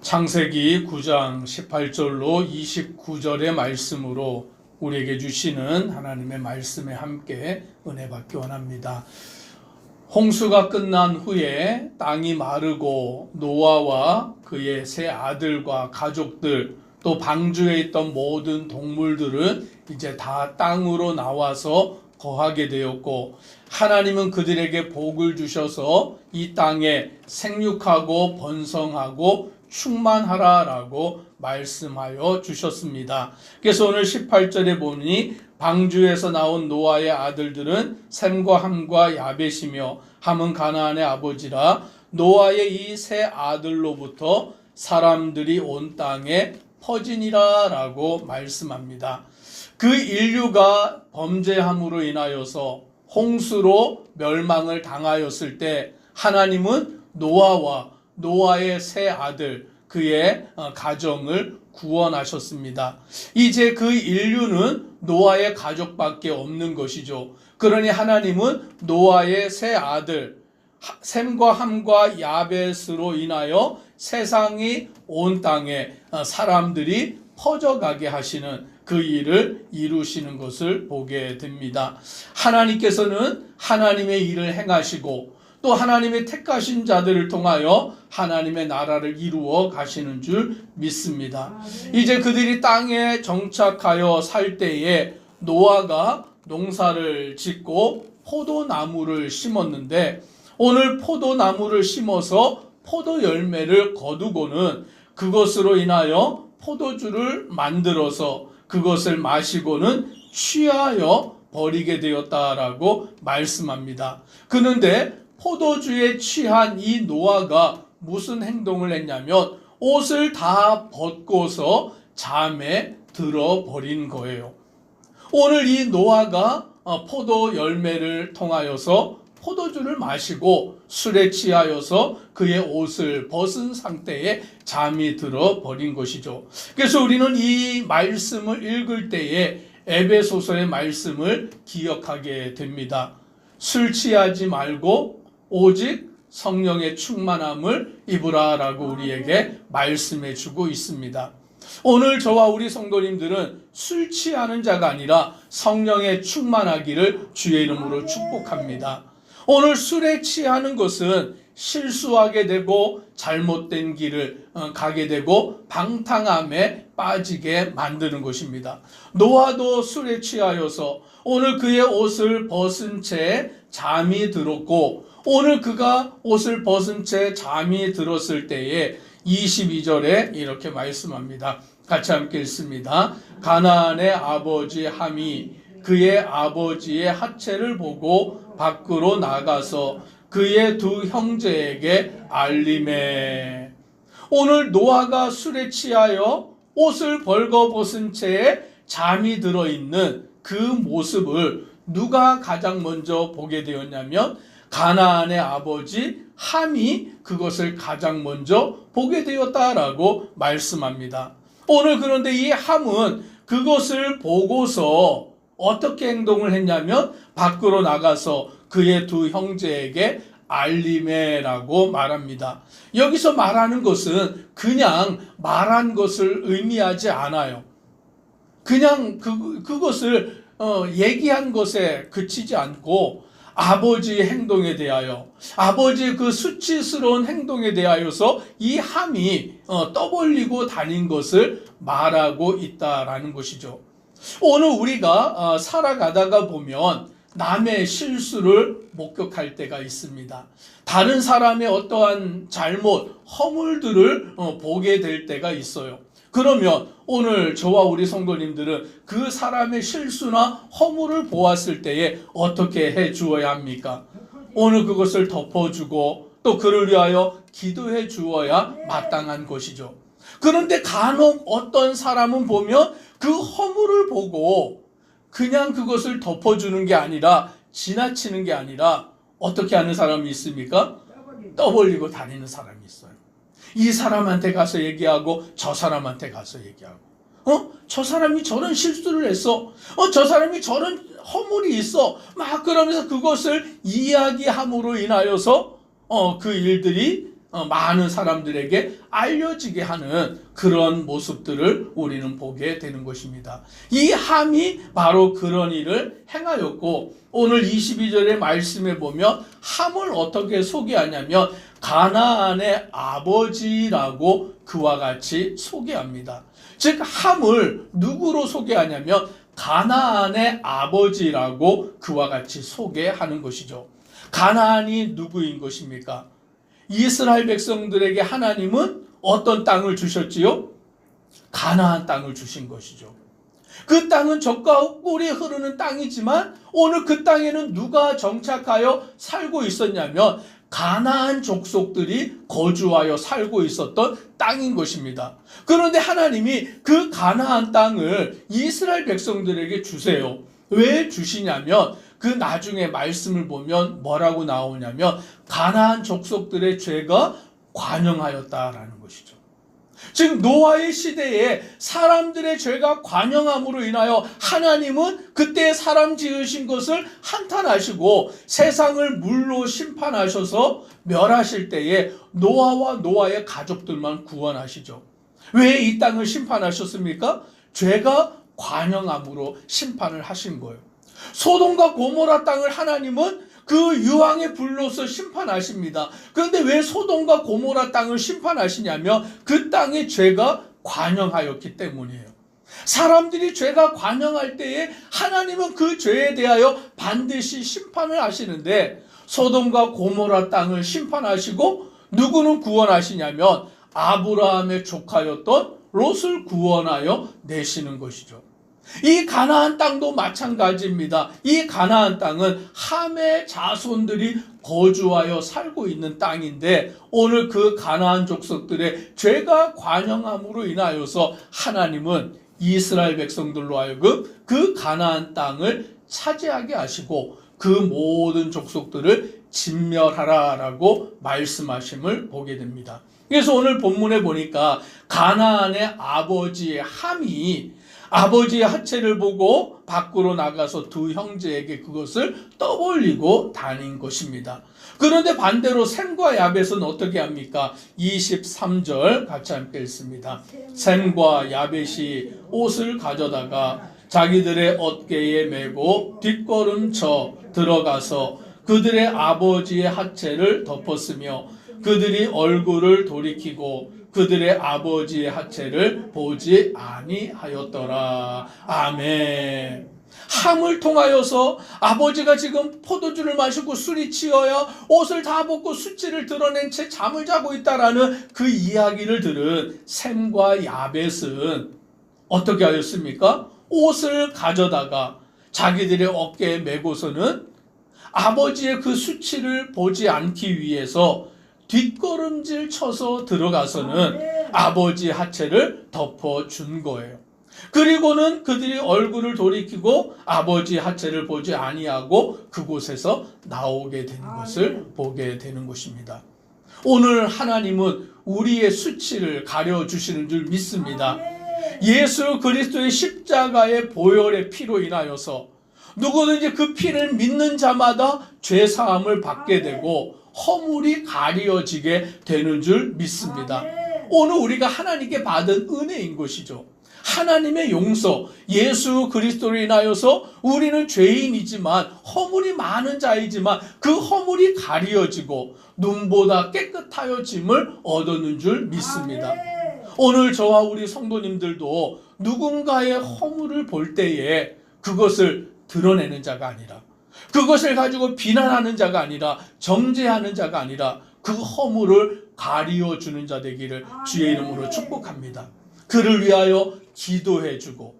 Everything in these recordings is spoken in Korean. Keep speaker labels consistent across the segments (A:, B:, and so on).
A: 창세기 9장 18절로 29절의 말씀으로 우리에게 주시는 하나님의 말씀에 함께 은혜 받기 원합니다. 홍수가 끝난 후에 땅이 마르고 노아와 그의 세 아들과 가족들 또 방주에 있던 모든 동물들은 이제 다 땅으로 나와서 거하게 되었고, 하나님은 그들에게 복을 주셔서 이 땅에 생육하고 번성하고 충만하라라고 말씀하여 주셨습니다. 그래서 오늘 18절에 보니 방주에서 나온 노아의 아들들은 셈과 함과 야벳이며 함은 가나안의 아버지라. 노아의 이 세 아들로부터 사람들이 온 땅에 퍼지니라 라고 말씀합니다. 그 인류가 범죄함으로 인하여서 홍수로 멸망을 당하였을 때 하나님은 노아와 노아의 세 아들, 그의 가정을 구원하셨습니다. 이제 그 인류는 노아의 가족밖에 없는 것이죠. 그러니 하나님은 노아의 세 아들 셈과 함과 야벳으로 인하여 세상이 온 땅에 사람들이 퍼져가게 하시는 그 일을 이루시는 것을 보게 됩니다. 하나님께서는 하나님의 일을 행하시고 또 하나님의 택하신 자들을 통하여 하나님의 나라를 이루어 가시는 줄 믿습니다. 이제 그들이 땅에 정착하여 살 때에 노아가 농사를 짓고 포도나무를 심었는데, 오늘 포도나무를 심어서 포도 열매를 거두고는 그것으로 인하여 포도주를 만들어서 그것을 마시고는 취하여 버리게 되었다라고 말씀합니다. 그런데 포도주에 취한 이 노아가 무슨 행동을 했냐면 옷을 다 벗고서 잠에 들어버린 거예요. 오늘 이 노아가 포도 열매를 통하여서 포도주를 마시고 술에 취하여서 그의 옷을 벗은 상태에 잠이 들어버린 것이죠. 그래서 우리는 이 말씀을 읽을 때에 에베소서의 말씀을 기억하게 됩니다. 술 취하지 말고 오직 성령의 충만함을 입으라라고 우리에게 말씀해 주고 있습니다. 오늘 저와 우리 성도님들은 술 취하는 자가 아니라 성령의 충만하기를 주의 이름으로 축복합니다. 오늘 술에 취하는 것은 실수하게 되고 잘못된 길을 가게 되고 방탕함에 빠지게 만드는 것입니다. 노아도 술에 취하여서 오늘 그의 옷을 벗은 채 잠이 들었고, 오늘 그가 옷을 벗은 채 잠이 들었을 때에 22절에 이렇게 말씀합니다. 같이 함께 읽습니다. 가나안의 아버지 함이 그의 아버지의 하체를 보고 밖으로 나가서 그의 두 형제에게 알림해. 오늘 노아가 술에 취하여 옷을 벌거벗은 채 잠이 들어있는 그 모습을 누가 가장 먼저 보게 되었냐면 가나안의 아버지 함이 그것을 가장 먼저 보게 되었다라고 말씀합니다. 오늘 그런데 이 함은 그것을 보고서 어떻게 행동을 했냐면 밖으로 나가서 그의 두 형제에게 알림해라고 말합니다. 여기서 말하는 것은 그냥 말한 것을 의미하지 않아요. 그냥 그것을 얘기한 것에 그치지 않고 아버지의 행동에 대하여, 아버지의 그 수치스러운 행동에 대하여서 이 함이 떠벌리고 다닌 것을 말하고 있다라는 것이죠. 오늘 우리가 살아가다가 보면 남의 실수를 목격할 때가 있습니다. 다른 사람의 어떠한 잘못, 허물들을 보게 될 때가 있어요. 그러면 오늘 저와 우리 성도님들은 그 사람의 실수나 허물을 보았을 때에 어떻게 해 주어야 합니까? 오늘 그것을 덮어주고 또 그를 위하여 기도해 주어야 마땅한 것이죠. 그런데 간혹 어떤 사람은 보면 그 허물을 보고 그냥 그것을 덮어주는 게 아니라, 지나치는 게 아니라 어떻게 하는 사람이 있습니까? 떠벌리고 다니는 사람이 있어요. 이 사람한테 가서 얘기하고 저 사람한테 가서 얘기하고, 저 사람이 저런 실수를 했어, 저 사람이 저런 허물이 있어, 막 그러면서 그것을 이야기함으로 인하여서 그 일들이 많은 사람들에게 알려지게 하는 그런 모습들을 우리는 보게 되는 것입니다. 이 함이 바로 그런 일을 행하였고, 오늘 22절의 말씀에 보면 함을 어떻게 소개하냐면 가나안의 아버지라고 그와 같이 소개합니다. 즉 함을 누구로 소개하냐면 가나안의 아버지라고 그와 같이 소개하는 것이죠. 가나안이 누구인 것입니까? 이스라엘 백성들에게 하나님은 어떤 땅을 주셨지요? 가나안 땅을 주신 것이죠. 그 땅은 젖과 꿀이 흐르는 땅이지만 오늘 그 땅에는 누가 정착하여 살고 있었냐면 가나안 족속들이 거주하여 살고 있었던 땅인 것입니다. 그런데 하나님이 그 가나안 땅을 이스라엘 백성들에게 주세요. 왜 주시냐면 그 나중에 말씀을 보면 뭐라고 나오냐면 가나안 족속들의 죄가 관영하였다라는 것이죠. 즉 노아의 시대에 사람들의 죄가 관영함으로 인하여 하나님은 그때 사람 지으신 것을 한탄하시고 세상을 물로 심판하셔서 멸하실 때에 노아와 노아의 가족들만 구원하시죠. 왜 이 땅을 심판하셨습니까? 죄가 관영함으로 심판을 하신 거예요. 소돔과 고모라 땅을 하나님은 그 유황의 불로서 심판하십니다. 그런데 왜 소돔과 고모라 땅을 심판하시냐면 그 땅의 죄가 관영하였기 때문이에요. 사람들이 죄가 관영할 때에 하나님은 그 죄에 대하여 반드시 심판을 하시는데 소돔과 고모라 땅을 심판하시고 누구는 구원하시냐면 아브라함의 조카였던 롯을 구원하여 내시는 것이죠. 이 가나안 땅도 마찬가지입니다. 이 가나안 땅은 함의 자손들이 거주하여 살고 있는 땅인데 오늘 그 가나안 족속들의 죄가 관영함으로 인하여서 하나님은 이스라엘 백성들로 하여금 그 가나안 땅을 차지하게 하시고 그 모든 족속들을 진멸하라라고 말씀하심을 보게 됩니다. 그래서 오늘 본문에 보니까 가나안의 아버지의 함이 아버지의 하체를 보고 밖으로 나가서 두 형제에게 그것을 떠벌리고 다닌 것입니다. 그런데 반대로 셈과 야벳은 어떻게 합니까? 23절 같이 함께 읽습니다. 셈과 야벳이 옷을 가져다가 자기들의 어깨에 메고 뒷걸음쳐 들어가서 그들의 아버지의 하체를 덮었으며 그들이 얼굴을 돌이키고 그들의 아버지의 하체를 보지 아니하였더라. 아멘. 함을 통하여서 아버지가 지금 포도주를 마시고 술이 취하여 옷을 다 벗고 수치를 드러낸 채 잠을 자고 있다라는 그 이야기를 들은 셈과 야벳은 어떻게 하였습니까? 옷을 가져다가 자기들의 어깨에 메고서는 아버지의 그 수치를 보지 않기 위해서 뒷걸음질 쳐서 들어가서는 아버지 하체를 덮어준 거예요. 그리고는 그들이 얼굴을 돌이키고 아버지 하체를 보지 아니하고 그곳에서 나오게 된 것을 보게 되는 것입니다. 오늘 하나님은 우리의 수치를 가려주시는 줄 믿습니다. 예수 그리스도의 십자가의 보혈의 피로 인하여서 누구든지 그 피를 믿는 자마다 죄사함을 받게 되고 허물이 가려지게 되는 줄 믿습니다. 오늘 우리가 하나님께 받은 은혜인 것이죠. 하나님의 용서, 예수 그리스도로 인하여서 우리는 죄인이지만 허물이 많은 자이지만 그 허물이 가려지고 눈보다 깨끗하여짐을 얻는 줄 믿습니다. 오늘 저와 우리 성도님들도 누군가의 허물을 볼 때에 그것을 드러내는 자가 아니라 그것을 가지고 비난하는 자가 아니라 정죄하는 자가 아니라 그 허물을 가리워주는 자 되기를 주의 이름으로 축복합니다. 그를 위하여 기도해주고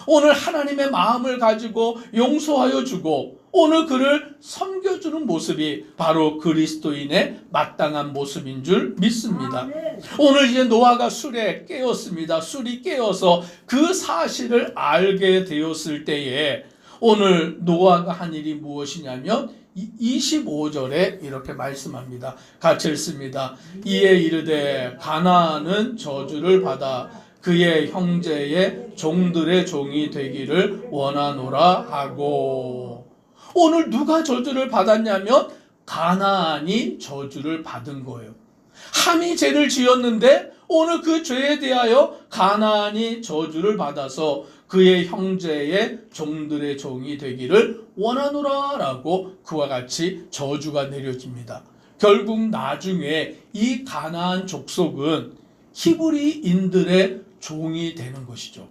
A: 오늘 하나님의 마음을 가지고 용서하여 주고 오늘 그를 섬겨주는 모습이 바로 그리스도인의 마땅한 모습인 줄 믿습니다. 오늘 이제 노아가 술에 깨었습니다. 술이 깨어서 그 사실을 알게 되었을 때에 오늘 노아가 한 일이 무엇이냐면 25절에 이렇게 말씀합니다. 같이 읽습니다. 이에 이르되 가나안은 저주를 받아 그의 형제의 종들의 종이 되기를 원하노라 하고 오늘 누가 저주를 받았냐면 가나안이 저주를 받은 거예요. 함이 죄를 지었는데 오늘 그 죄에 대하여 가나안이 저주를 받아서 그의 형제의 종들의 종이 되기를 원하노라 라고 그와 같이 저주가 내려집니다. 결국 나중에 이 가나안 족속은 히브리인들의 종이 되는 것이죠.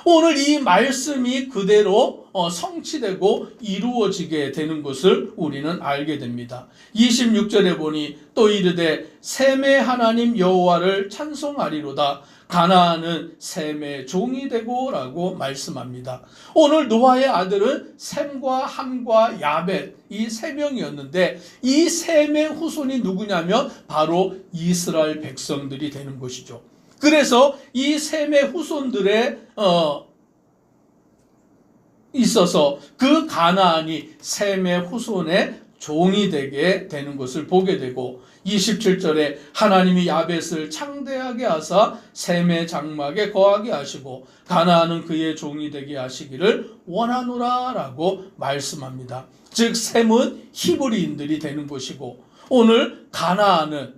A: 오늘 이 말씀이 그대로 성취되고 이루어지게 되는 것을 우리는 알게 됩니다. 26절에 보니 또 이르되 셈의 하나님 여호와를 찬송하리로다. 가나안은 셈의 종이 되고 라고 말씀합니다. 오늘 노아의 아들은 셈과 함과 야벳 이 세 명이었는데 이 셈의 후손이 누구냐면 바로 이스라엘 백성들이 되는 것이죠. 그래서 이 셈의 후손들의 있어서 그 가나안이 셈의 후손의 종이 되게 되는 것을 보게 되고 27절에 하나님이 야벳을 창대하게 하사 셈의 장막에 거하게 하시고 가나안은 그의 종이 되게 하시기를 원하노라 라고 말씀합니다. 즉 셈은 히브리인들이 되는 것이고 오늘 가나안은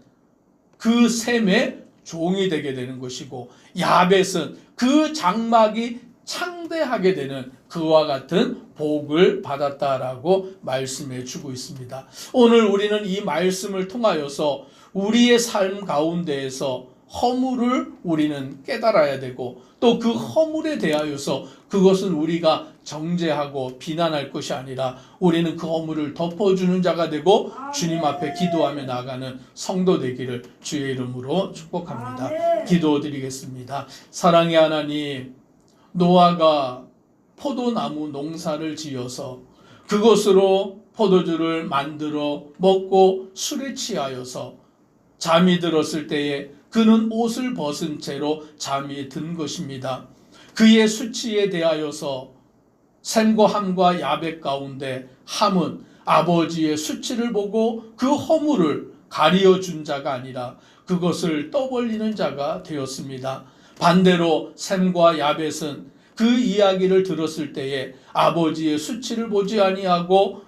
A: 그 셈의 종이 되게 되는 것이고 야벳은 그 장막이 창대하게 되는 그와 같은 복을 받았다라고 말씀해 주고 있습니다. 오늘 우리는 이 말씀을 통하여서 우리의 삶 가운데에서 허물을 우리는 깨달아야 되고 또 그 허물에 대하여서 그것은 우리가 정죄하고 비난할 것이 아니라 우리는 그 허물을 덮어주는 자가 되고 주님 앞에 기도하며 나가는 성도 되기를 주의 이름으로 축복합니다. 기도드리겠습니다. 사랑의 하나님, 노아가 포도나무 농사를 지어서 그것으로 포도주를 만들어 먹고 술에 취하여서 잠이 들었을 때에 그는 옷을 벗은 채로 잠이 든 것입니다. 그의 수치에 대하여서 셈과 함과 야벳 가운데 함은 아버지의 수치를 보고 그 허물을 가리어 준 자가 아니라 그것을 떠벌리는 자가 되었습니다. 반대로 셈과 야벳은 그 이야기를 들었을 때에 아버지의 수치를 보지 아니하고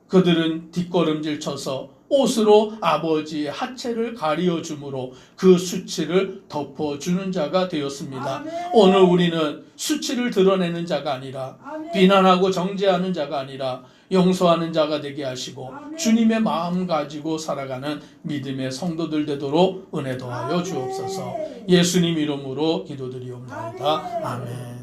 A: 그들은 뒷걸음질 쳐서 옷으로 아버지의 하체를 가리어 주므로 그 수치를 덮어주는 자가 되었습니다.
B: 아멘.
A: 오늘 우리는 수치를 드러내는 자가 아니라
B: 아멘.
A: 비난하고 정죄하는 자가 아니라 용서하는 자가 되게 하시고
B: 아멘.
A: 주님의 마음 가지고 살아가는 믿음의 성도들 되도록 은혜 더하여 주옵소서. 예수님 이름으로 기도드리옵나이다. 아멘.